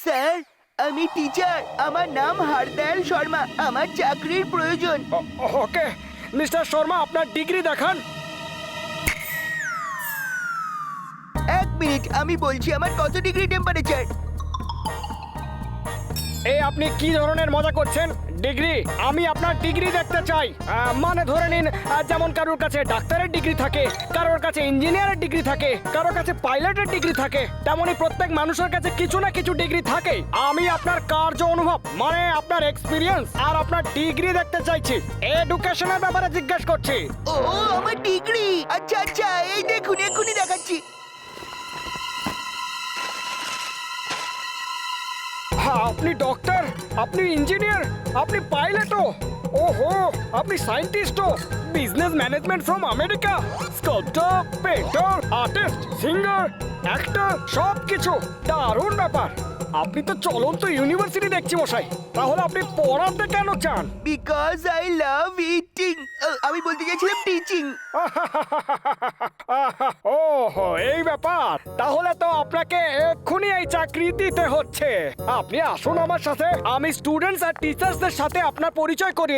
Sir, আমি teacher. আমার নাম হারদয়াল শর্মা। আমার চাকরির প্রয়োজন। ওকে মিস্টার শর্মা, আপনার ডিগ্রি দেখান। 1 মিনিট, আমি বলছি আমার কত ডিগ্রি টেম্পারেচার। এই আপনি কি ধরনের মজা করছেন? ডিগ্রি? আমি আপনার ডিগ্রি দেখতে চাই। মানে ধরে নিন, যেমন কারোর কাছে ডাক্তারের ডিগ্রি থাকে, কারোর কাছে ইঞ্জিনিয়ারের ডিগ্রি থাকে, কারোর কাছে পাইলটের ডিগ্রি থাকে, তেমনি প্রত্যেক মানুষের কাছে কিছু না কিছু ডিগ্রি থাকে। আমি আপনার কার্য অনুভব মানে আপনার এক্সপিরিয়েন্স আর আপনার ডিগ্রি দেখতে চাইছি। এডুকেশনের ব্যাপারে জিজ্ঞেস করছি। ও, আমার ডিগ্রি। আচ্ছা আচ্ছা, এই দেখুন, এক্ষুনি দেখাচ্ছি। হ্যাঁ, আপনি ডক্টর, আপনি ইঞ্জিনিয়ার, আপনি পাইলটও, ওহো আপনি সায়েন্টিস্টও, business management from America, sculpture, painter, artist, singer, actor, সব কিছু। দারুণ ব্যাপার। আপনি তো চলন্ত ইউনিভার্সিটি দেখছি মশাই। তাহলে আপনি পড়াতে কেন চান? Because I love eating. আমি বলতে গেছিলাম টিচিং। ওহো, এই ব্যাপার। তাহলে তো আপনাকে এক্ষুনি এই চাকরি দিতে হচ্ছে। আপনি আসুন আমার সাথে, আমি স্টুডেন্টস আর টিচার্সদের সাথে আপনার পরিচয় করিয়ে